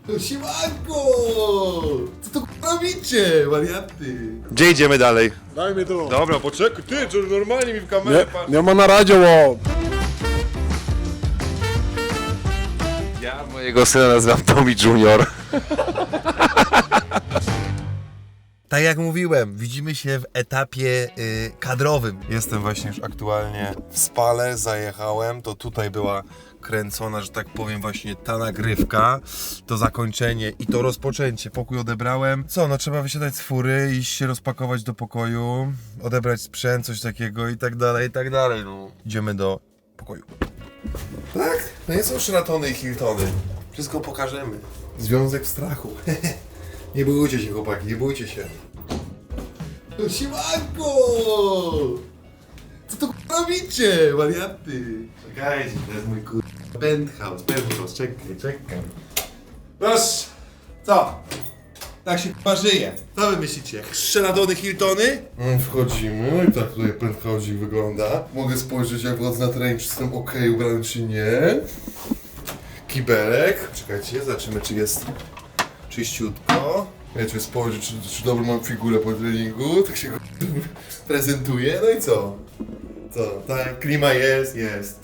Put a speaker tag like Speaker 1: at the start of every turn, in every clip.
Speaker 1: No siemanko! Co to robicie, wariaty?
Speaker 2: Gdzie idziemy dalej?
Speaker 3: Daj mi to.
Speaker 2: Dobra, poczekaj, ty, czy normalnie mi w kamerę patrz.
Speaker 3: Nie ma na radio, o.
Speaker 2: Ja mojego syna nazywam Tommy Junior.
Speaker 1: Tak jak mówiłem, widzimy się w etapie kadrowym. Jestem właśnie już aktualnie w Spale, zajechałem, to tutaj była kręcona, że tak powiem, właśnie ta nagrywka, to zakończenie i to rozpoczęcie. Pokój odebrałem. Co, no trzeba wysiadać z fury, iść się rozpakować do pokoju, odebrać sprzęt, coś takiego i tak dalej, no. Idziemy do pokoju. Tak, no nie są Sheratony i Hiltony. Wszystko pokażemy. Związek w strachu. Nie bójcie się, chłopaki, nie bójcie się. No siemanko! Co to robicie, wariaty? Czekajcie, to jest mój penthouse, czekaj. Proszę, co? Tak się żyje. Co wy myślicie? Sheratony, Hiltony? Wchodzimy, no i tak tutaj penthouse wygląda. Mogę spojrzeć, jak wchodzę na teren, czy jestem ok ubrany, czy nie. Kibelek. Czekajcie, zobaczymy, czy jest czyściutko. Wiecie, spojrzeć, czy dobrą mam figurę po treningu. Tak się prezentuje. No i co? Co? Tak, klima jest.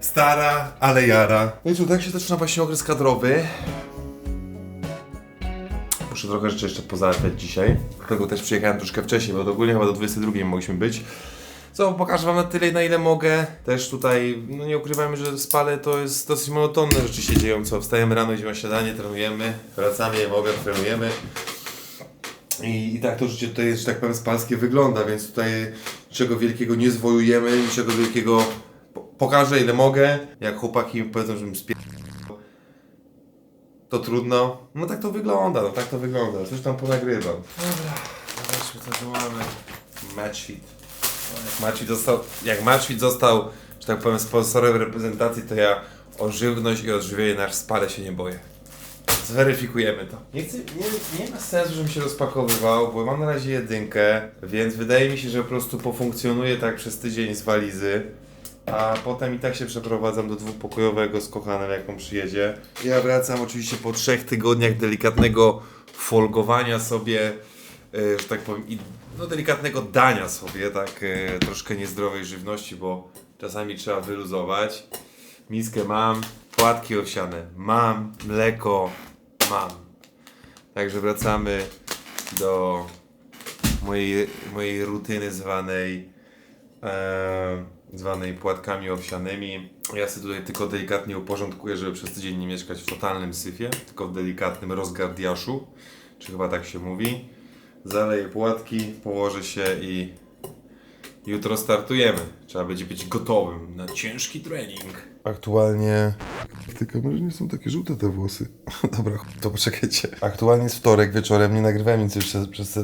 Speaker 1: Stara, ale jara. No i co, tak się zaczyna właśnie okres kadrowy. Muszę trochę rzeczy jeszcze pozałatwiać dzisiaj. Dlatego też przyjechałem troszkę wcześniej, bo ogólnie chyba do 22 mogliśmy być. Co, pokażę wam na tyle, na ile mogę. Też tutaj, no nie ukrywajmy, że w Spale to jest dosyć monotonne rzeczy się dzieją. Co, wstajemy rano, idziemy na śniadanie, trenujemy, wracamy, jemy obiad, trenujemy. I tak to życie tutaj, że tak powiem, spalskie wygląda, więc tutaj niczego wielkiego nie zwojujemy, niczego wielkiego pokażę, ile mogę. Jak chłopaki powiedzą, żebym to trudno. No tak to wygląda, Coś tam ponagrywam. Dobra, zobaczmy, co tu mamy. Matchfit. Jak Matchfit został, że tak powiem, sponsorem reprezentacji, to ja o żywność i odżywienie nasz Spale się nie boję. Zweryfikujemy to. Nie ma sensu, żebym się rozpakowywał, bo mam na razie jedynkę, więc wydaje mi się, że po prostu pofunkcjonuję tak przez tydzień z walizy, a potem i tak się przeprowadzam do dwupokojowego z kochanem, jak on przyjedzie. Ja wracam oczywiście po 3 tygodniach delikatnego folgowania sobie, że tak powiem, i delikatnego dania sobie, tak, troszkę niezdrowej żywności, bo czasami trzeba wyluzować. Miskę mam, płatki owsiane mam, mleko mam. Także wracamy do mojej rutyny zwanej płatkami owsianymi. Ja sobie tutaj tylko delikatnie uporządkuję, żeby przez tydzień nie mieszkać w totalnym syfie, tylko w delikatnym rozgardiaszu, czy chyba tak się mówi. Zaleję płatki, położę się i jutro startujemy. Trzeba będzie być gotowym na ciężki trening. Aktualnie... Te kamery nie są takie żółte, te włosy. Dobra, to poczekajcie. Aktualnie jest wtorek wieczorem, nie nagrywałem nic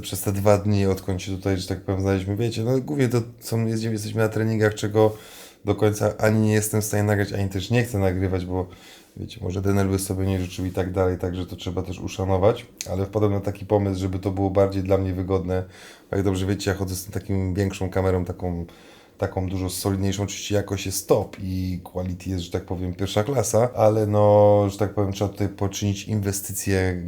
Speaker 1: przez te 2 dni, odkąd się tutaj, że tak powiem, znaleźliśmy. Wiecie, no głównie to jesteśmy na treningach, czego do końca ani nie jestem w stanie nagrać, ani też nie chcę nagrywać, bo wiecie, może Denel by sobie nie życzył i tak dalej, także to trzeba też uszanować, ale wpadłem na taki pomysł, żeby to było bardziej dla mnie wygodne. Jak dobrze wiecie, ja chodzę z taką większą kamerą, taką dużo solidniejszą, oczywiście jakość jest top i quality jest, że tak powiem, pierwsza klasa, ale no, że tak powiem, trzeba tutaj poczynić inwestycje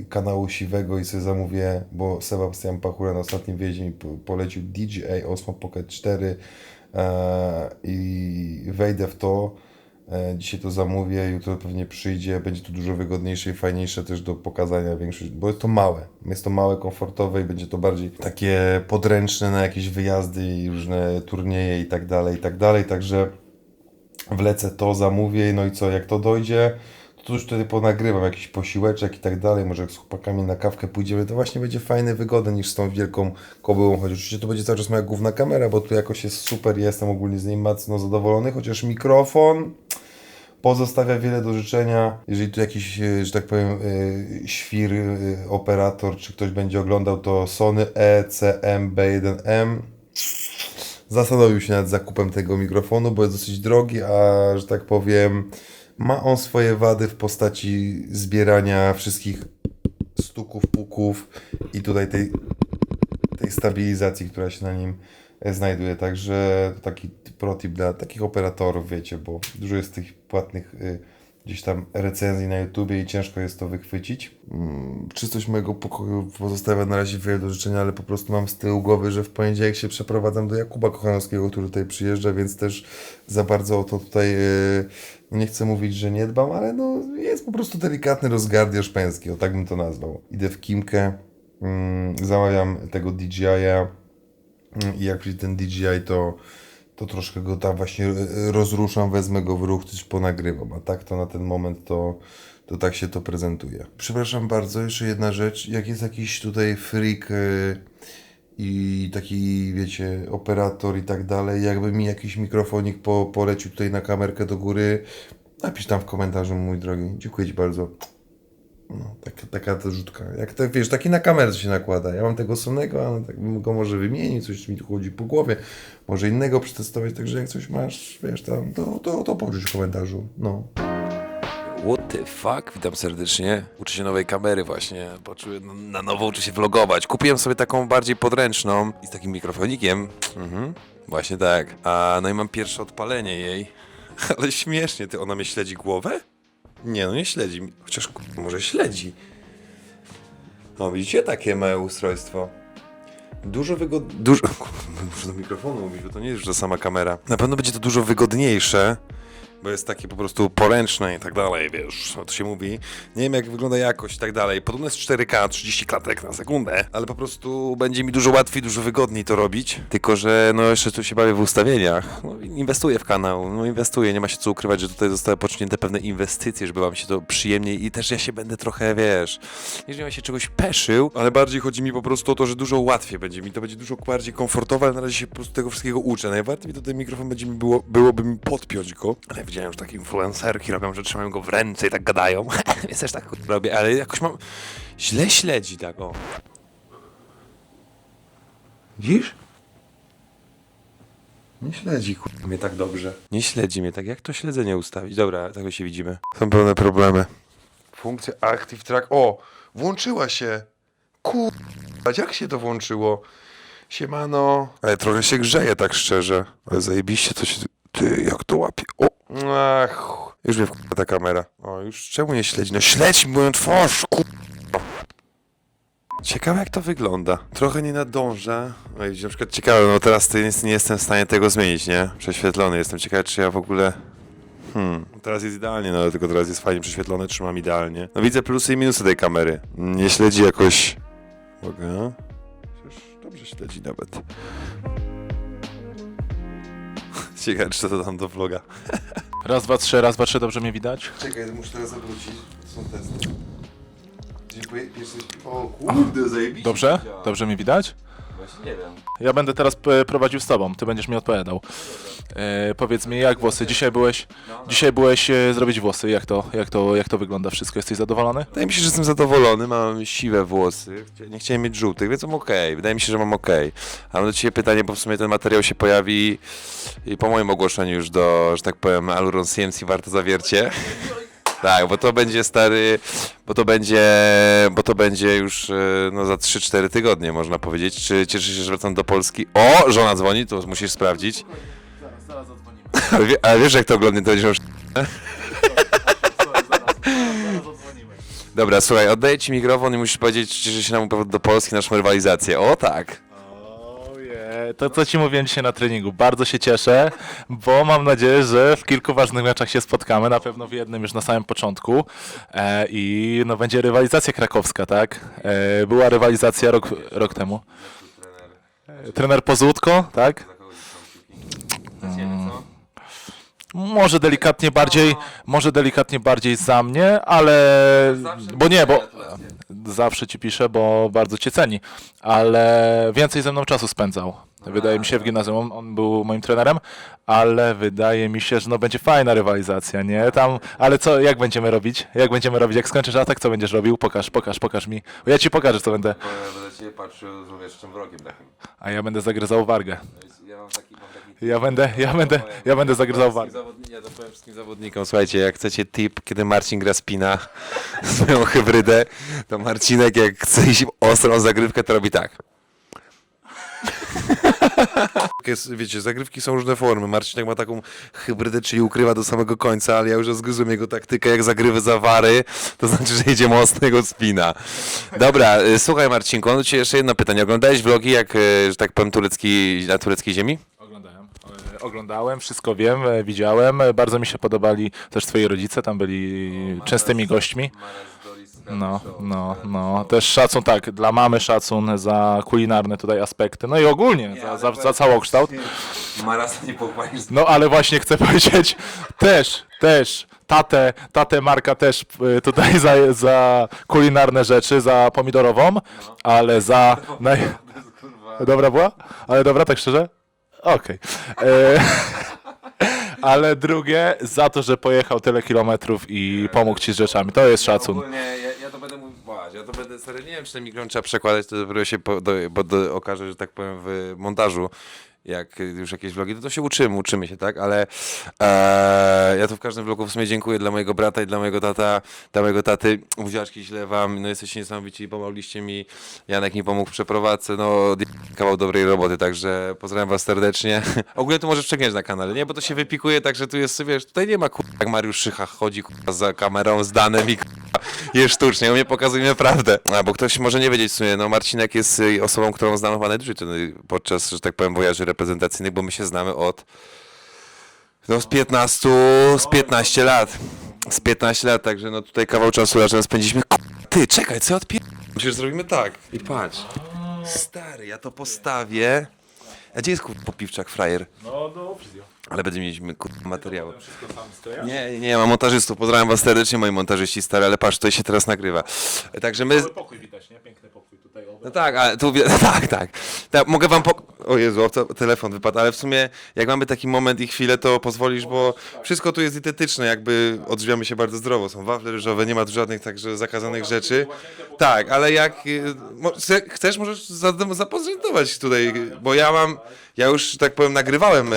Speaker 1: kanału siwego i sobie zamówię, bo Sebastian Pachura na ostatnim wyjeździe mi polecił DJI Osmo Pocket 4 i wejdę w to. Dzisiaj to zamówię, jutro pewnie przyjdzie, będzie to dużo wygodniejsze i fajniejsze też do pokazania większość, bo jest to małe, komfortowe i będzie to bardziej takie podręczne na jakieś wyjazdy i różne turnieje i tak dalej, także wlecę to, zamówię, no i co, jak to dojdzie, to już wtedy ponagrywam jakiś posiłeczek i tak dalej, może jak z chłopakami na kawkę pójdziemy, to właśnie będzie fajne, wygodne niż z tą wielką kobyłą, choć oczywiście to będzie cały czas moja główna kamera, bo tu jakoś jest super, ja jestem ogólnie z niej mocno zadowolony, chociaż mikrofon pozostawia wiele do życzenia. Jeżeli tu jakiś, że tak powiem, świr, operator, czy ktoś będzie oglądał, to Sony ECM-B1M zastanowił się nad zakupem tego mikrofonu, bo jest dosyć drogi, a że tak powiem, ma on swoje wady w postaci zbierania wszystkich stuków, puków i tutaj tej stabilizacji, która się na nim znajduje. Także taki protip dla takich operatorów, wiecie, bo dużo jest tych płatnych gdzieś tam recenzji na YouTubie i ciężko jest to wychwycić. Czystość mojego pokoju pozostawia na razie wiele do życzenia, ale po prostu mam z tyłu głowy, że w poniedziałek się przeprowadzam do Jakuba Kochanowskiego, który tutaj przyjeżdża, więc też za bardzo o to tutaj nie chcę mówić, że nie dbam, ale no jest po prostu delikatny rozgardiasz męski, o tak bym to nazwał. Idę w Kimkę, zamawiam tego DJI-a i jak przyjdzie ten DJI, to troszkę go tam właśnie rozruszam, wezmę go w ruch, coś ponagrywam, a tak to na ten moment to tak się to prezentuje. Przepraszam bardzo, jeszcze jedna rzecz, jak jest jakiś tutaj freak i taki, wiecie, operator i tak dalej, jakby mi jakiś mikrofonik polecił tutaj na kamerkę do góry, napisz tam w komentarzu, mój drogi, dziękuję Ci bardzo. No, taka to rzutka. Jak to, wiesz, taki na kamerce się nakłada. Ja mam tego Sonego, ale tak bym go może wymienić, coś mi tu chodzi po głowie, może innego przetestować, także jak coś masz, wiesz, tam, to porzuć w komentarzu, no.
Speaker 2: What the fuck? Witam serdecznie. Uczę się nowej kamery właśnie. Poczułem, na nowo uczę się vlogować. Kupiłem sobie taką bardziej podręczną i z takim mikrofonikiem. Właśnie tak. No i mam pierwsze odpalenie jej. Ale śmiesznie, ona mnie śledzi głowę? Nie, no nie śledzi. Chociaż może śledzi. No widzicie, takie małe ustrojstwo. Dużo muszę do mikrofonu mówić, bo to nie jest już ta sama kamera. Na pewno będzie to dużo wygodniejsze, bo jest takie po prostu poręczne i tak dalej, wiesz, to się mówi. Nie wiem, jak wygląda jakość i tak dalej. Podobno jest 4K, 30 klatek na sekundę, ale po prostu będzie mi dużo łatwiej, dużo wygodniej to robić. Tylko że no jeszcze tu się bawię w ustawieniach. No, inwestuję w kanał, inwestuję, nie ma się co ukrywać, że tutaj zostały poczynięte pewne inwestycje, żeby wam się to przyjemniej i też ja się będę trochę, wiesz, jeżeli ja się czegoś peszył, ale bardziej chodzi mi po prostu o to, że dużo łatwiej będzie mi, to będzie dużo bardziej komfortowe, ale na razie się po prostu tego wszystkiego uczę. Najbardziej mi to ten mikrofon będzie mi byłoby mi podpiąć go, ale widziałem, że takie influencerki robią, że trzymają go w ręce i tak gadają, więc też tak robię, ale jakoś mam, źle śledzi tak, o. Widzisz? Nie śledzi mnie tak dobrze. Nie śledzi mnie tak. Jak to śledzenie ustawić? Dobra, tego się widzimy. Są pełne problemy. Funkcja Active Track. O! Włączyła się! Jak się to włączyło? Siemano. Ale trochę się grzeje, tak szczerze. Ale zajebiście to się... Ty, jak to łapie? O! Ach, już mnie ta kamera. O, już czemu nie śledzi? No śledź moją twarz, Ciekawe jak to wygląda. Trochę nie nadąża. No i na przykład ciekawe, no teraz nie jestem w stanie tego zmienić, nie? Prześwietlony jestem. Ciekawy, czy ja w ogóle... Teraz jest idealnie, no ale tylko teraz jest fajnie prześwietlone, trzymam idealnie. No widzę plusy i minusy tej kamery. Nie śledzi jakoś... Mogę? Przecież dobrze śledzi nawet. Ciekawe, czy to dam do vloga.
Speaker 3: Raz, dwa, trzy, dobrze mnie widać?
Speaker 1: Czekaj, muszę teraz zawrócić. Są testy. Dziękuję. O kurde, zajebiście.
Speaker 3: Dobrze? Dobrze mnie widać?
Speaker 2: Właśnie nie wiem.
Speaker 3: Ja będę teraz prowadził z tobą, ty będziesz mi odpowiadał. Powiedz mi, jak włosy? Dzisiaj byłeś zrobić włosy, jak to wygląda wszystko? Jesteś zadowolony?
Speaker 2: Wydaje mi się, że jestem zadowolony, mam siwe włosy, nie chciałem mieć żółtych, więc mam okej. Wydaje mi się, że mam okej. A mam do Ciebie pytanie, bo w sumie ten materiał się pojawi i po moim ogłoszeniu już do, że tak powiem, Aluron CMC Warto Zawiercie. Tak, bo to będzie stary, bo to będzie już no, za 3-4 tygodnie, można powiedzieć. Czy cieszysz się, że wracam do Polski? O, żona dzwoni, to musisz sprawdzić.
Speaker 3: Zaraz zadzwonimy.
Speaker 2: Ale wiesz, jak to oglądnie, to będziesz...
Speaker 3: Zaraz zadzwonimy.
Speaker 2: Dobra, słuchaj, oddaję Ci mikrofon i musisz powiedzieć, czy cieszysz się na mój powrót do Polski, naszą rywalizację. O tak!
Speaker 3: To co ci mówiłem dzisiaj na treningu, bardzo się cieszę, bo mam nadzieję, że w kilku ważnych meczach się spotkamy, na pewno w jednym już na samym początku i no będzie rywalizacja krakowska, tak? Była rywalizacja rok temu. Trener Pozłódko, tak? Może delikatnie bardziej za mnie, ale bo zawsze ci piszę, bo bardzo cię ceni, ale więcej ze mną czasu spędzał. Wydaje mi się w gimnazjum, on był moim trenerem, ale wydaje mi się, że no będzie fajna rywalizacja, nie? Tam, ale co, jak będziemy robić? Jak skończysz atak, co będziesz robił? Pokaż mi. Ja ci pokażę, co będę.
Speaker 2: Będę Cię patrzył z jeszcze wrogiem takim.
Speaker 3: A ja będę zagryzał wargę.
Speaker 2: Ja mam taki...
Speaker 3: Ja będę zagryzał wargę.
Speaker 2: Ja to powiem wszystkim zawodnikom, słuchajcie, jak chcecie tip, kiedy Marcin gra spina, swoją hybrydę, to Marcinek jak chce iść ostrą zagrywkę, to robi tak. wiecie, zagrywki są różne formy. Marcinek ma taką hybrydę, czyli ukrywa do samego końca, ale ja już rozgryzłem jego taktykę, jak zagrywy zawary, to znaczy, że idzie mocnego spina. Dobra, słuchaj Marcinku, mam do ciebie jeszcze jedno pytanie. Oglądałeś vlogi, jak, że tak powiem, na tureckiej ziemi?
Speaker 3: Oglądałem, wszystko wiem, widziałem. Bardzo mi się podobali też twoi rodzice, tam byli częstymi gośćmi. No. Też szacun, tak, dla mamy szacun za kulinarne tutaj aspekty. No i ogólnie za całokształt.
Speaker 1: Marasa nie pochwalisz.
Speaker 3: No ale właśnie chcę powiedzieć też tatę Marka też tutaj za kulinarne rzeczy, za pomidorową, ale za... Dobra była? Ale dobra, tak szczerze? Okej. Ale drugie, za to, że pojechał tyle kilometrów i pomógł ci z rzeczami. To jest szacun.
Speaker 2: Ogólnie ja to będę mówił, ja to będę serio, nie wiem, czy ten mikrofon trzeba przekładać, to dopiero się okaże, że tak powiem, w montażu, jak już jakieś vlogi, to się uczymy się, tak, ale ja to w każdym vlogu w sumie dziękuję dla mojego brata i dla mojego taty, buziaczki źle wam, no jesteście niesamowici, pomogliście mi, Janek mi pomógł w przeprowadzce, no kawał dobrej roboty, także pozdrawiam was serdecznie. Ogólnie to możesz przeglądać na kanale, nie, bo to się wypikuje, także tu jest, wiesz, tutaj nie ma jak Mariusz Szycha chodzi za kamerą z danym i jest sztucznie, u mnie pokazujemy prawdę. Bo ktoś może nie wiedzieć w sumie, no Marcinek jest osobą, którą znam chyba najdłużej podczas, że tak powiem, wojaży reprezentacyjnych, bo my się znamy od z 15 lat. Z 15 lat, także no tutaj kawał czasu razem spędziliśmy. Ty, czekaj, co Myślę, że zrobimy tak. I patrz. Stary, ja to postawię. A gdzie jest popiwczak, frajer?
Speaker 3: No do fryzjo.
Speaker 2: Ale będziemy mieć materiały. Nie, mam montażystów. Pozdrawiam was serdecznie, moi montażyści stary, ale patrz, tutaj się teraz nagrywa. Także my...
Speaker 3: Cały pokój widać, nie? Piękny pokój tutaj.
Speaker 2: No tak, ale tu... tak, mogę wam O Jezu, telefon wypadł, ale w sumie jak mamy taki moment i chwilę, to pozwolisz, bo wszystko tu jest dietetyczne, jakby odżywiamy się bardzo zdrowo. Są wafle ryżowe, nie ma tu żadnych także zakazanych rzeczy. Tak, ale jak chcesz, możesz zaprezentować tutaj, bo ja już, tak powiem, nagrywałem.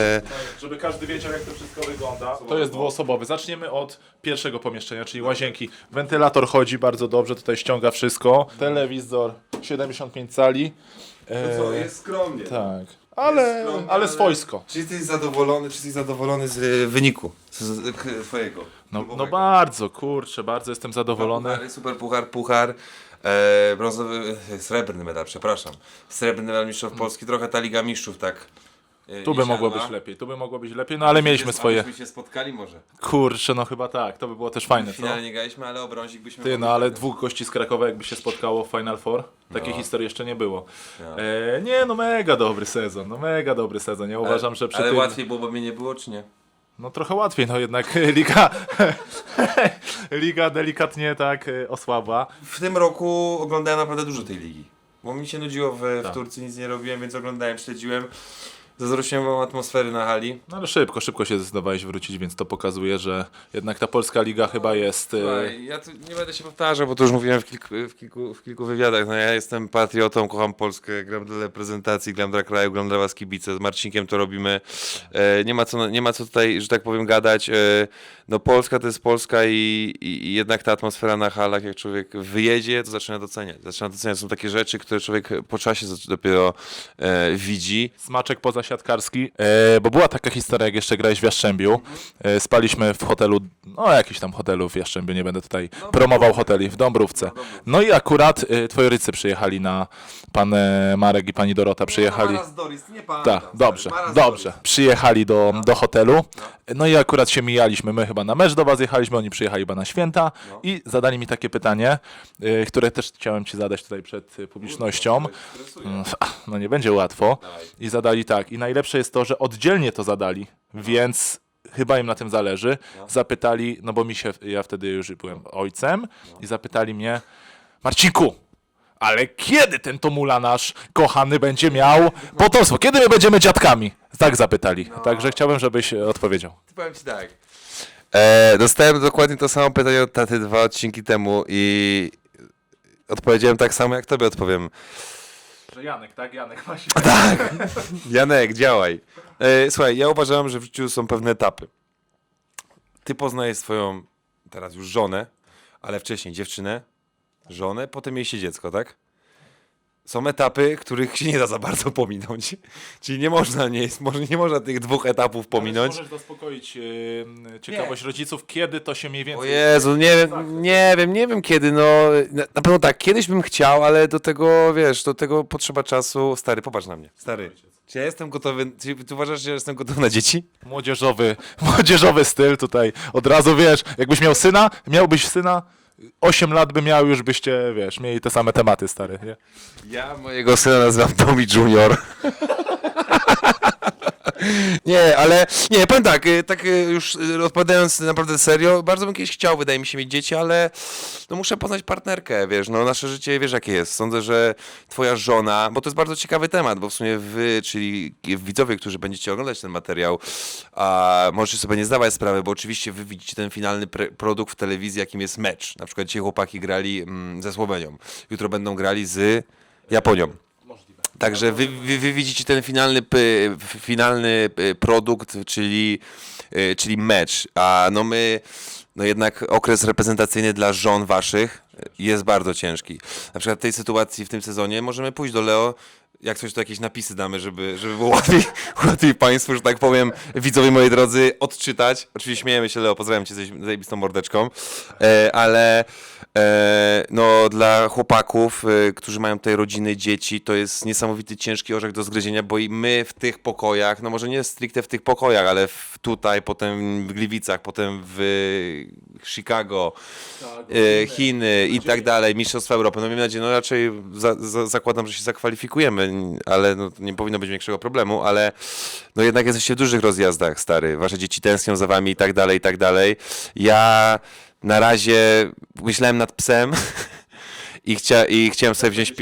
Speaker 3: Żeby każdy wiedział, jak to wszystko wygląda. To jest dwuosobowy. Zaczniemy od pierwszego pomieszczenia, czyli łazienki. Wentylator chodzi bardzo dobrze, tutaj ściąga wszystko. Telewizor 75 cali.
Speaker 1: Co, jest skromnie.
Speaker 3: Tak. Ale swojsko.
Speaker 1: Czy jesteś zadowolony z wyniku twojego?
Speaker 3: No bardzo, kurczę, bardzo jestem zadowolony.
Speaker 1: Puchary, super puchar. Brązowy, srebrny medal, przepraszam. Srebrny medal mistrzów Polski, trochę ta Liga Mistrzów, tak.
Speaker 3: Tu by mogło być lepiej, no ale mieliśmy swoje.
Speaker 1: Byśmy się spotkali może.
Speaker 3: Kurczę, no chyba tak, to by było też fajne,
Speaker 1: W
Speaker 3: co?
Speaker 1: finale nie graliśmy, ale o brązik byśmy
Speaker 3: Ty, no
Speaker 1: mogli
Speaker 3: ale
Speaker 1: zagrać.
Speaker 3: dwóch gości z Krakowa jakby się spotkało w Final Four, takiej historii jeszcze nie było.
Speaker 1: No.
Speaker 3: Nie, no mega dobry sezon, ja uważam, że przy
Speaker 1: Ale
Speaker 3: tym...
Speaker 1: łatwiej było, bo mnie nie było, czy nie?
Speaker 3: No trochę łatwiej, no jednak liga delikatnie tak osłabła.
Speaker 1: W tym roku oglądałem naprawdę dużo tej ligi. Bo mi się nudziło w Turcji, nic nie robiłem, więc oglądałem, śledziłem. Zazdrościłem wam atmosfery na hali.
Speaker 3: No ale szybko się zdecydowałeś wrócić, więc to pokazuje, że jednak ta polska liga chyba jest...
Speaker 1: Słuchaj, ja tu nie będę się powtarzał, bo to już mówiłem w kilku wywiadach. No ja jestem patriotą, kocham Polskę, gram dla reprezentacji, gram dla kraju, gram dla was kibice. Z Marcinkiem to robimy. Nie ma co tutaj, że tak powiem, gadać. No Polska to jest Polska i jednak ta atmosfera na halach, jak człowiek wyjedzie, to zaczyna doceniać. Są takie rzeczy, które człowiek po czasie dopiero widzi.
Speaker 3: Smaczek pozasiatkarski, bo była taka historia, jak jeszcze grałeś w Jastrzębiu. Spaliśmy w hotelu, no jakiś tam hotelu w Jastrzębiu, nie będę tutaj promował hoteli, w Dąbrówce. No i akurat twoi rodzice przyjechali pan Marek i pani Dorota przyjechali. Tak, dobrze. Przyjechali do hotelu, no i akurat się mijaliśmy, my chyba na mecz do was jechaliśmy, oni przyjechali chyba na święta i zadali mi takie pytanie, które też chciałem ci zadać tutaj przed publicznością. No nie będzie łatwo. I zadali tak, i najlepsze jest to, że oddzielnie to zadali, więc chyba im na tym zależy. Zapytali, no bo ja wtedy już byłem ojcem i zapytali mnie: Marcinku, ale kiedy ten Tomula nasz kochany będzie miał potomstwo? Kiedy my będziemy dziadkami? Tak zapytali. Także chciałbym, żebyś odpowiedział.
Speaker 2: Powiem ci tak. Dostałem dokładnie to samo pytanie od taty 2 odcinki temu i odpowiedziałem tak samo, jak tobie odpowiem.
Speaker 3: Że Janek, tak? Janek ma się...
Speaker 2: Tak! Janek, działaj. Słuchaj, ja uważam, że w życiu są pewne etapy. Ty poznajesz swoją, teraz już żonę, ale wcześniej dziewczynę, żonę, potem mieliście dziecko, tak? są etapy, których się nie da za bardzo pominąć. Czyli nie można, nie można tych 2 etapów pominąć.
Speaker 3: Możesz zaspokoić ciekawość rodziców, kiedy to się mniej
Speaker 2: O
Speaker 3: więcej...
Speaker 2: Jezu, nie wiem kiedy, no na pewno tak, kiedyś bym chciał, ale do tego, wiesz, do tego potrzeba czasu. Stary, popatrz na mnie. Stary, czy ja jestem gotowy, czy ty uważasz, że jestem gotowy na dzieci?
Speaker 3: Młodzieżowy styl tutaj. Od razu wiesz, jakbyś miałbyś syna, 8 lat by miał, już byście, wiesz, mieli te same tematy, stary, nie?
Speaker 2: Ja mojego syna nazywam Tommy Junior. Nie, ale nie, powiem tak już odpowiadając naprawdę serio, bardzo bym kiedyś chciał, wydaje mi się, mieć dzieci, ale no muszę poznać partnerkę, wiesz, no nasze życie, wiesz jakie jest. Sądzę, że twoja żona, bo to jest bardzo ciekawy temat, bo w sumie wy, czyli widzowie, którzy będziecie oglądać ten materiał, a możecie sobie nie zdawać sprawy, bo oczywiście wy widzicie ten finalny produkt w telewizji, jakim jest mecz. Na przykład dzisiaj chłopaki grali ze Słowenią, jutro będą grali z Japonią. Także wy widzicie ten finalny produkt, czyli mecz, a no my, no jednak okres reprezentacyjny dla żon waszych jest bardzo ciężki. Na przykład w tej sytuacji, w tym sezonie możemy pójść do Leo, jak coś to jakieś napisy damy, żeby było łatwiej Państwu, że tak powiem, widzowie moi drodzy, odczytać. Oczywiście śmiejemy się, Leo, pozdrawiam Cię z zajebistą mordeczką, ale no dla chłopaków, którzy mają tutaj rodziny, dzieci, to jest niesamowity ciężki orzech do zgryzienia, bo i my w tych pokojach, no może nie stricte w tych pokojach, ale tutaj, potem w Gliwicach, potem w Chicago, Chiny i tak dalej, Mistrzostwa Europy. No miejmy nadzieję, no raczej zakładam, że się zakwalifikujemy, ale no, nie powinno być większego problemu, ale no jednak jesteście w dużych rozjazdach, stary. Wasze dzieci tęsknią za wami i tak dalej, i tak dalej. Ja na razie myślałem nad psem i chciałem sobie wziąć,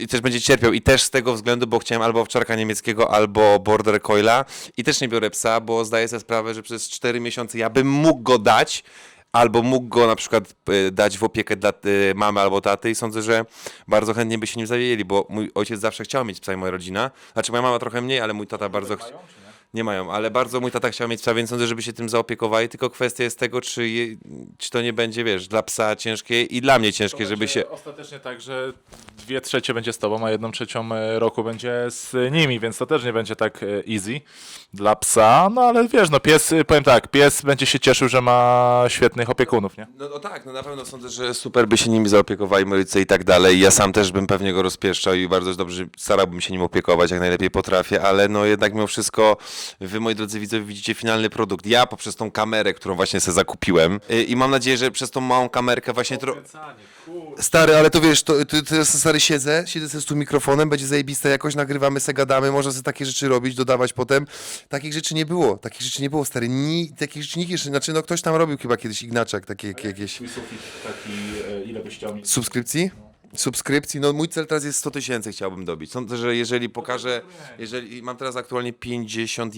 Speaker 2: i też będzie cierpiał i też z tego względu, bo chciałem albo owczarka niemieckiego, albo border collie i też nie biorę psa, bo zdaję sobie sprawę, że przez 4 miesiące ja bym mógł go dać, albo mógł go na przykład dać w opiekę dla mamy albo taty i sądzę, że bardzo chętnie by się nim zajęli, bo mój ojciec zawsze chciał mieć psa i moja rodzina. Znaczy moja mama trochę mniej, ale mój tata bardzo nie mają, ale bardzo mój tata chciał mieć psa, więc sądzę, żeby się tym zaopiekowali, tylko kwestia jest tego, czy to nie będzie, wiesz, dla psa ciężkie i dla mnie ciężkie, żeby się...
Speaker 3: Ostatecznie tak, że 2/3 będzie z tobą, a 1/3 roku będzie z nimi, więc to też nie będzie tak easy dla psa, no ale wiesz, no pies, powiem tak, pies będzie się cieszył, że ma świetnych opiekunów, nie?
Speaker 2: No tak, no na pewno sądzę, że super by się nimi zaopiekowali moi rodzice i tak dalej. Ja sam też bym pewnie go rozpieszczał i bardzo dobrze starałbym się nim opiekować, jak najlepiej potrafię, ale no jednak mimo wszystko wy, moi drodzy widzowie, widzicie finalny produkt. Ja poprzez tą kamerę, którą właśnie sobie zakupiłem i mam nadzieję, że przez tą małą kamerkę właśnie... Stary, ale to wiesz, to stary siedzę sobie z tu mikrofonem, będzie zajebista jakoś, nagrywamy se, gadamy, można sobie takie rzeczy robić, dodawać potem. Takich rzeczy nie było, stary, takich rzeczy nikt jeszcze, znaczy no ktoś tam robił chyba kiedyś Ignaczak, takie jakieś...
Speaker 3: Twój sufit taki, ile byś chciał mieć?
Speaker 2: Subskrypcji, no mój cel teraz jest 100 000 chciałbym dobić. Sądzę, że jeżeli pokażę, jeżeli mam teraz aktualnie 50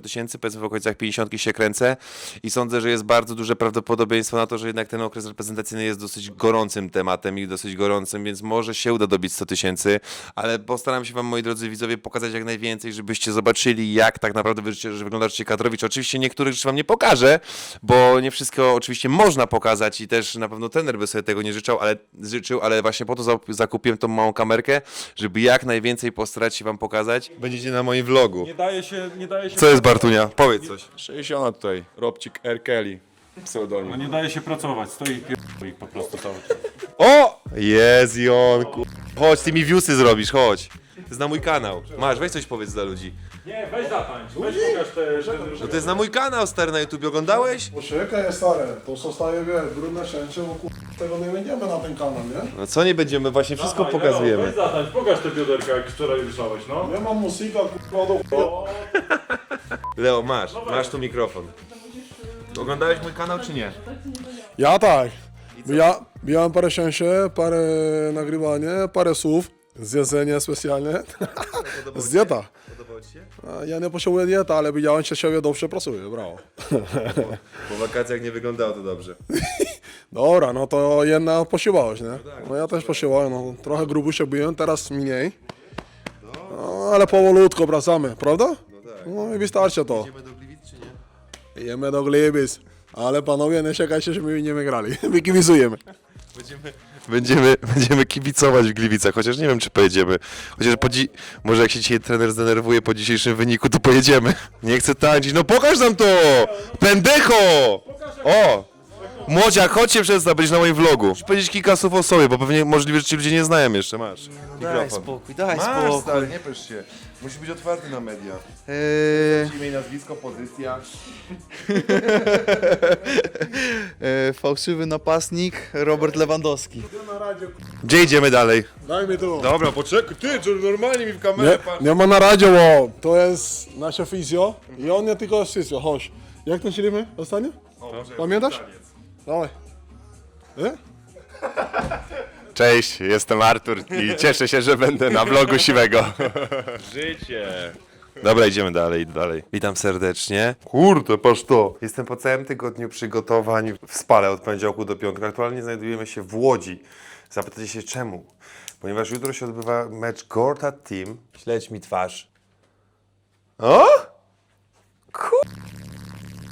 Speaker 2: tysięcy, powiedzmy w okolicach 50 się kręcę i sądzę, że jest bardzo duże prawdopodobieństwo na to, że jednak ten okres reprezentacyjny jest dosyć gorącym tematem i dosyć gorącym, więc może się uda dobić 100 000, ale postaram się wam, moi drodzy widzowie, pokazać jak najwięcej, żebyście zobaczyli, jak tak naprawdę wyglądacie kadrowicz. Oczywiście niektórych rzeczy wam nie pokażę, bo nie wszystko oczywiście można pokazać i też na pewno trener by sobie tego nie życzył, ale właśnie po to zakupiłem tą małą kamerkę, żeby jak najwięcej postarać się wam pokazać. Będziecie na moim vlogu.
Speaker 1: Nie daje się...
Speaker 2: Co jest, Bartunia? Powiedz coś.
Speaker 1: 60 tutaj, Robcik R. Kelly, pseudonim.
Speaker 4: No nie daje się pracować, stoi i pierdolę ich po prostu cały czas.
Speaker 2: O! Jest Jon, chodź, ty mi viewsy zrobisz, chodź. To jest na mój kanał. Masz, weź coś powiedz dla ludzi.
Speaker 4: Nie, weź zatańcz, weź pokaż te...
Speaker 2: No to jest na mój kanał, stary, na YouTube. Oglądałeś?
Speaker 5: Poczekaj, stary, to zostaje, wiesz, brudne wszędzie, bo tego nie będziemy na ten kanał, nie?
Speaker 2: No co nie będziemy, właśnie wszystko pokazujemy.
Speaker 4: Weź zatańcz, pokaż te bioderka, jak wczoraj ruszałeś, no.
Speaker 5: Nie mam muzyka, do
Speaker 2: Leo, masz tu mikrofon. Oglądałeś mój kanał czy nie?
Speaker 5: Ja tak. Miałem parę sięsie, parę nagrywanie, parę słów, zjedzenie specjalnie. Z dieta.
Speaker 2: Podobało ci się?
Speaker 5: Ja nie potrzebuję diety, ale widziałem, że siebie dobrze pracuje, brawo.
Speaker 2: Po wakacjach nie wyglądało to dobrze.
Speaker 5: Dobra, no to jednak posiłowałeś, nie? No ja też posiłowałem, no trochę grubusie byłem, teraz mniej. No ale powolutku wracamy, prawda? No i wystarczy to.
Speaker 2: Idziemy do Gliwic czy nie?
Speaker 5: Jemy do Gliwic. Ale panowie, nie czekajcie, że my nie grali. Wykibizujemy.
Speaker 2: Będziemy kibicować w Gliwicach, chociaż nie wiem, czy pojedziemy. Chociaż może jak się dzisiaj trener zdenerwuje po dzisiejszym wyniku, to pojedziemy. Nie chcę tańczyć, no pokaż nam to! Pendecho! O! Młodziak, chodźcie przez to, będziesz na moim vlogu. Muszę powiedzieć kilka słów o sobie, bo pewnie możliwe, że ci ludzie nie znają jeszcze. Masz mikrofon.
Speaker 6: Daj spokój.
Speaker 2: Stary, nie pysz się. Musisz być otwarty na media. Imię i nazwisko, pozycja.
Speaker 6: Fałszywy napastnik Robert Lewandowski.
Speaker 2: Gdzie idziemy dalej?
Speaker 5: Daj mi tu.
Speaker 2: Dobra, poczekaj, ty, czy normalnie mi w kamerę
Speaker 5: Nie ma na radio, bo to jest nasze fizjo i on nie tylko jest fizjo. Chodź. Jak tańczyliśmy ostatnio? Pamiętasz? Dawaj.
Speaker 2: Cześć, jestem Artur i cieszę się, że będę na vlogu Siwego.
Speaker 4: Życie.
Speaker 2: Dobra, idziemy dalej. Witam serdecznie. Kurde, patrz to. Jestem po całym tygodniu przygotowań w Spale od poniedziałku do piątku. Aktualnie znajdujemy się w Łodzi. Zapytacie się czemu? Ponieważ jutro się odbywa mecz Gorta Team. Śledź mi twarz. O?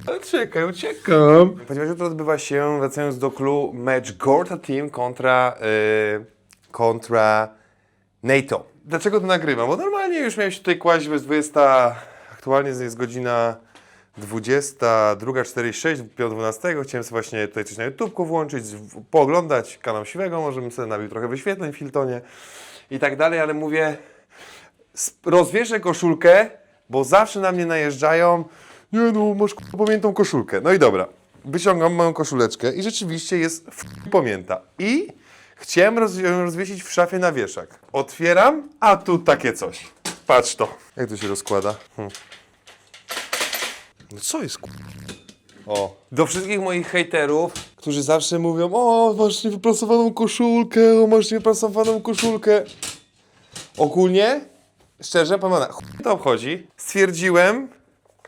Speaker 2: Ale czekaj, uciekam. Ponieważ jutro odbywa się, wracając do klu, mecz Gorta Team kontra NATO. Dlaczego to nagrywam? Bo normalnie już miałem się tutaj kłaść, bez 20, aktualnie jest godzina 22:46, 5:12. Chciałem sobie właśnie tutaj coś na YouTubeku włączyć, pooglądać kanał Siwego, może bym sobie nabił trochę wyświetleń w Filtonie i tak dalej, ale mówię, rozwieszę koszulkę, bo zawsze na mnie najeżdżają, nie no, masz pamiętną koszulkę. No i dobra, wyciągam moją koszuleczkę i rzeczywiście jest pamięta. I chciałem ją rozwiesić w szafie na wieszak. Otwieram, a tu takie coś. Patrz to. Jak to się rozkłada? No co jest O. Do wszystkich moich hejterów, którzy zawsze mówią, o, masz niewyprasowaną koszulkę, o, masz niewyprasowaną koszulkę. Ogólnie, szczerze, pana, chuj to obchodzi. Stwierdziłem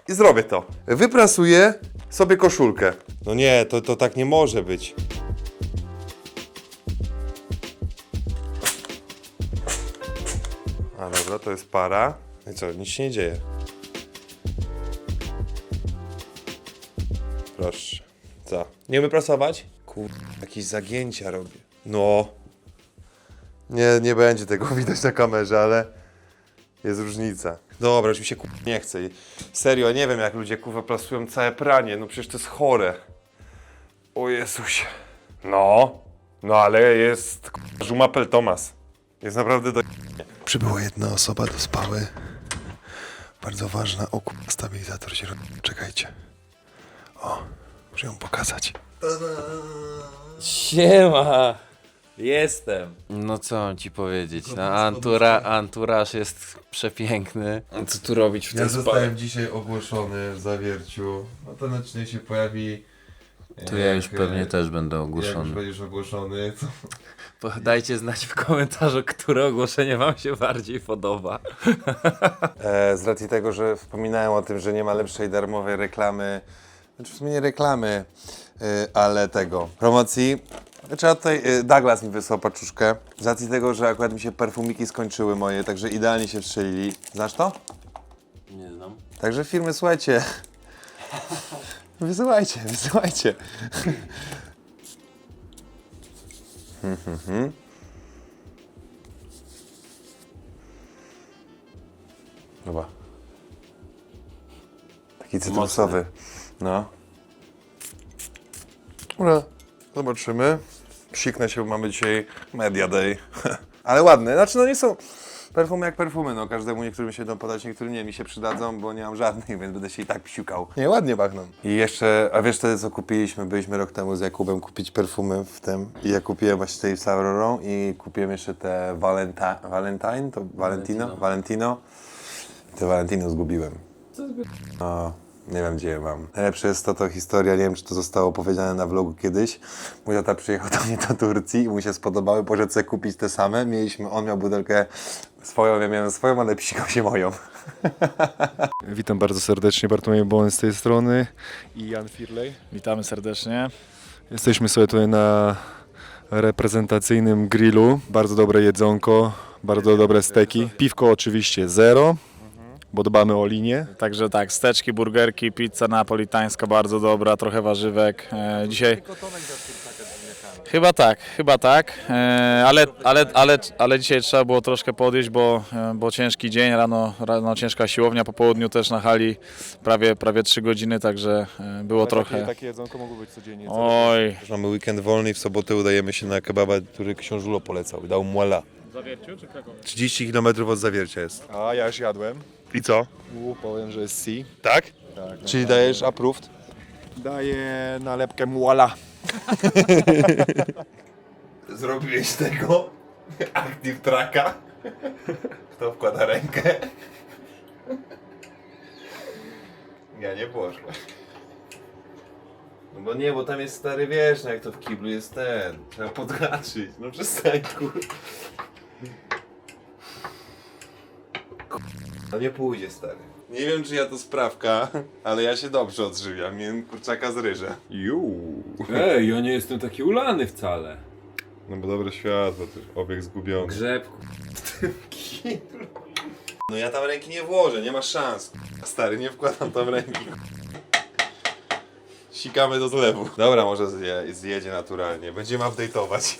Speaker 2: i zrobię to. Wyprasuję sobie koszulkę. No nie, to tak nie może być. A dobra, to jest para. No i co, nic się nie dzieje. Proszę. Co? Nie umiem prasować? Kurde, jakieś zagięcia robię. No. Nie będzie tego widać na kamerze, ale jest różnica. Dobra, już mi się nie chce. Serio, nie wiem jak ludzie prasują całe pranie. No przecież to jest chore. O Jezusie. No ale jest Żumapel Tomas. Jest naprawdę do... Przybyła jedna osoba do Spały. Bardzo ważna. O stabilizator się robi. Czekajcie. O, muszę ją pokazać.
Speaker 7: Siema! Jestem. No co mam ci powiedzieć? No, anturaż jest przepiękny. Co tu robić w
Speaker 1: Ja
Speaker 7: tym
Speaker 1: zostałem dzisiaj ogłoszony w Zawierciu. No ten odcinek się pojawi.
Speaker 7: Tu ja już
Speaker 1: jak,
Speaker 7: pewnie też będę
Speaker 1: Jak już
Speaker 7: ogłoszony.
Speaker 1: będziesz ogłoszony, to
Speaker 7: Dajcie znać w komentarzu, które ogłoszenie wam się bardziej podoba.
Speaker 1: z racji tego, że wspominałem o tym, że nie ma lepszej darmowej reklamy, znaczy w sumie nie reklamy, ale tego, promocji. Trzeba tutaj, Douglas mi wysłał paczuszkę, z racji tego, że akurat mi się perfumiki skończyły moje, także idealnie się wstrzelili. Znasz to?
Speaker 7: Nie znam.
Speaker 1: Także firmy, słuchajcie, wysyłajcie. Dobra. Taki cytrusowy. No. Dobra, zobaczymy. Psiknę się, bo mamy dzisiaj Media Day. Ale ładne. Znaczy, no nie są perfumy jak perfumy. No każdemu niektórym się będą podać, niektórym nie. Mi się przydadzą, bo nie mam żadnych, więc będę się i tak psiukał. Nie, ładnie pachną. I jeszcze, a wiesz wtedy co kupiliśmy? Byliśmy rok temu z Jakubem kupić perfumy w tym. I ja kupiłem właśnie tej z Aurorą i kupiłem jeszcze te Valentine, to Valentino. Te Valentino zgubiłem. O, nie wiem gdzie je mam. Najlepsze jest to historia, nie wiem czy to zostało powiedziane na vlogu kiedyś. Mój tata przyjechał do mnie do Turcji i mu się spodobały, poszedł sobie kupić te same. On miał butelkę swoją, ja miałem swoją, ale psikał się moją.
Speaker 8: Witam bardzo serdecznie, Bartłomiej Bołyn z tej strony i Jan Firlej.
Speaker 3: Witamy serdecznie.
Speaker 8: Jesteśmy sobie tutaj na reprezentacyjnym grillu. Bardzo dobre jedzonko, bardzo dobre steki. Piwko oczywiście zero, bo dbamy o linię.
Speaker 3: Także tak, steczki, burgerki, pizza napolitańska bardzo dobra, trochę warzywek. Dzisiaj
Speaker 9: Chyba tak, ale dzisiaj trzeba było troszkę podejść, bo ciężki dzień, rano ciężka siłownia, po południu też na hali prawie 3 godziny, także było trochę...
Speaker 8: Takie jedzonko mogło być codziennie.
Speaker 9: Oj,
Speaker 1: Mamy weekend wolny i w sobotę udajemy się na kebaba, który książulo polecał. Dał muala.
Speaker 3: Zawierciu czy Krakow?
Speaker 1: 30 km od Zawiercia jest.
Speaker 8: A ja już jadłem.
Speaker 1: I co?
Speaker 8: Powiem, że jest C.
Speaker 1: Tak?
Speaker 8: Tak.
Speaker 1: Czyli dajesz approved?
Speaker 8: Daję nalepkę muala.
Speaker 1: Zrobiłeś tego? Active tracka? Kto wkłada rękę? Ja nie poszło. No bo nie, bo tam jest stary, wiesz, no jak to w kiblu jest ten. Trzeba podhaczyć. No przestań, kur... No nie pójdzie, stary. Nie wiem, czy ja to sprawka, ale ja się dobrze odżywiam. Miałem kurczaka z ryża. Juu.
Speaker 4: Ej, ja nie jestem taki ulany wcale.
Speaker 1: No bo dobre światło, też obieg zgubiony.
Speaker 4: Grzeb,
Speaker 1: No ja tam ręki nie włożę, nie ma szans. Stary, nie wkładam tam ręki. Sikamy do zlewu. Dobra, może zjedzie naturalnie. Będziemy update'ować.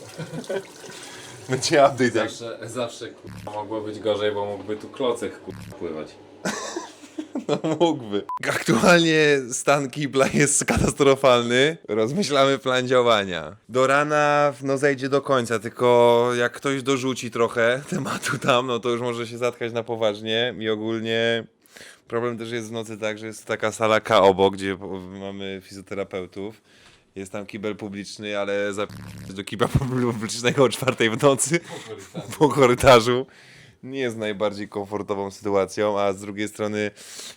Speaker 1: Będzie update jak...
Speaker 4: zawsze mogło być gorzej, bo mógłby tu klocek pływać.
Speaker 1: No mógłby. Aktualnie stan kibla jest katastrofalny. Rozmyślamy plan działania. Do rana no zejdzie do końca, tylko jak ktoś dorzuci trochę tematu tam, no to już może się zatkać na poważnie i ogólnie problem też jest w nocy tak, że jest taka sala K obok, gdzie mamy fizjoterapeutów. Jest tam kibel publiczny, ale do kibla publicznego o 4 w nocy po korytarzu nie jest najbardziej komfortową sytuacją, a z drugiej strony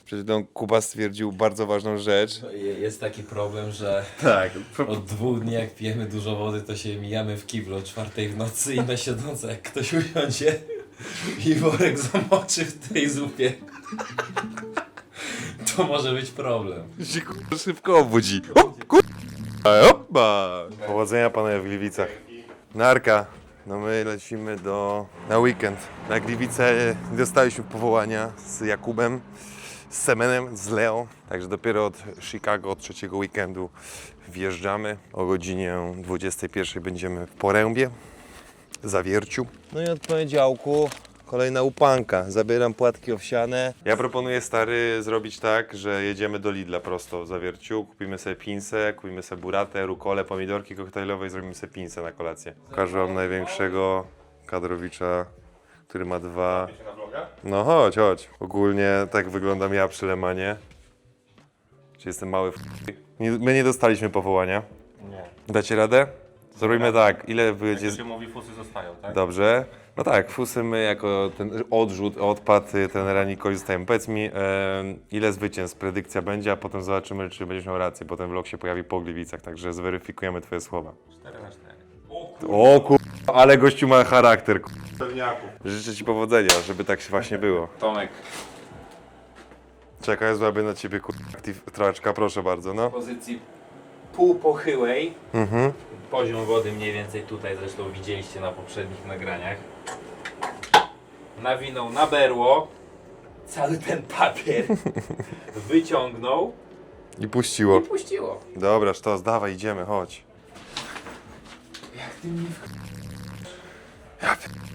Speaker 1: przed chwilą Kuba stwierdził bardzo ważną rzecz.
Speaker 7: Jest taki problem, że
Speaker 1: Tak.
Speaker 7: od 2 dni jak pijemy dużo wody, to się mijamy w kiblu o 4 w nocy i na siedząco jak ktoś usiądzie i worek zamoczy w tej zupie, to może być problem.
Speaker 1: Się kurwa szybko obudzi. Opa! Powodzenia panowie w Gliwicach. Narka. No my lecimy na weekend. Na Gliwice dostaliśmy powołania z Jakubem, z Semenem, z Leo. Także dopiero od Chicago, od 3 weekendu wjeżdżamy. O godzinie 21 będziemy w Porębie, Zawierciu. No i od poniedziałku kolejna upanka. Zabieram płatki owsiane. Ja proponuję, stary, zrobić tak, że jedziemy do Lidla prosto w Zawierciu. Kupimy sobie pinsę, kupimy sobie buratę, rukolę, pomidorki koktajlowe i zrobimy sobie pinsę na kolację. Pokażę wam największego kadrowicza, który ma 2... No chodź. Ogólnie tak wyglądam ja przy Lemanie. Czy jestem mały My nie dostaliśmy powołania. Nie. Dacie radę? Zrobimy tak, ile wyjdzie...
Speaker 4: Jak się mówi, fusy zostają, tak?
Speaker 1: Dobrze. No tak, fusy my jako ten odpad trenera Nikoli zostajemy. Powiedz mi, ile zwycięstw predykcja będzie, a potem zobaczymy, czy będziesz miał rację. Potem vlog się pojawi po Gliwicach, także zweryfikujemy twoje słowa.
Speaker 4: 4/4.
Speaker 1: O kur... ale gościu ma charakter. Życzę ci powodzenia, żeby tak właśnie było.
Speaker 4: Tomek,
Speaker 1: Czekaj, złabię na ciebie traczka, proszę bardzo, no.
Speaker 7: W pozycji półpochyłej,
Speaker 1: Mhm.
Speaker 7: poziom wody mniej więcej tutaj, zresztą widzieliście na poprzednich nagraniach. Nawinął na berło, cały ten papier wyciągnął
Speaker 1: I puściło.
Speaker 7: i puściło.
Speaker 1: Dobra, sztos, dawaj, idziemy, chodź.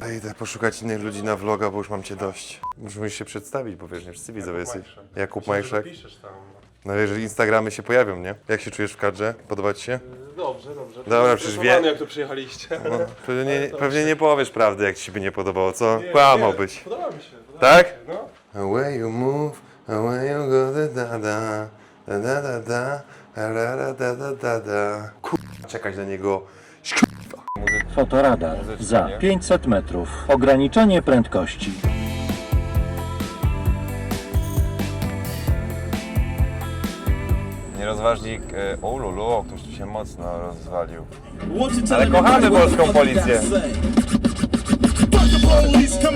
Speaker 1: Ja idę poszukać innych ludzi na vloga, bo już mam cię dość. Musisz się przedstawić, bo wiesz, nie wszyscy widzowie jesteś. Jakub Majszek. No jeżeli Instagramy się pojawią, nie? Jak się czujesz w kadrze? Podoba ci się?
Speaker 5: Dobrze.
Speaker 1: Dobra, przecież wie...
Speaker 5: Jak tu przyjechaliście?
Speaker 1: No, pewnie nie powiesz prawdy, jak ci się by nie podobało, co? Kłamałbyś.
Speaker 5: Podoba mi się.
Speaker 1: Tak?
Speaker 5: No.
Speaker 1: Away you move, away you go, da da da da da da da da da da da. Kurwa, czekać na niego.
Speaker 10: Fotoradar za 500 metrów. Ograniczenie prędkości.
Speaker 1: Nierozważnik, o lulu, ktoś tu się mocno rozwalił. Ale kochamy polską policję.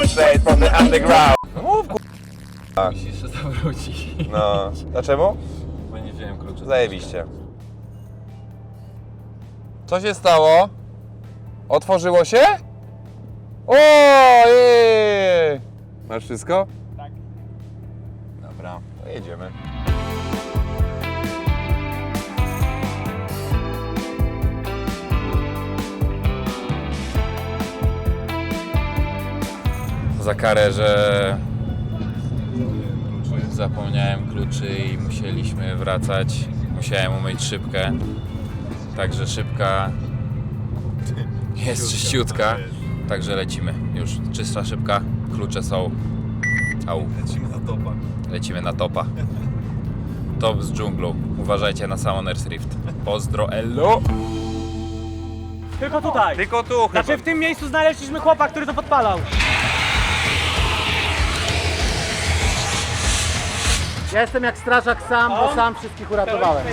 Speaker 1: Straight from the underground. No mów k***a.
Speaker 7: Musisz jeszcze zawrócić,
Speaker 1: No, dlaczego?
Speaker 7: bo nie wziąłem kluczy.
Speaker 1: Zajebiście. Co się stało? Otworzyło się? Ojej! Masz wszystko? Tak. Dobra, to jedziemy.
Speaker 4: za karę, że zapomniałem kluczy i musieliśmy wracać. Musiałem umyć szybkę. Także szybka jest czyściutka. Także lecimy. Już czysta szybka. Klucze są. Au.
Speaker 1: Lecimy na topa.
Speaker 4: Lecimy na topa. Top z dżunglą. Uważajcie na Summoner's Rift. Pozdro, ello!
Speaker 11: Tylko tutaj.
Speaker 1: Tylko tu chyba.
Speaker 11: Znaczy w tym miejscu znaleźliśmy chłopa, który to podpalał. Ja jestem jak strażak sam, bo sam wszystkich uratowałem.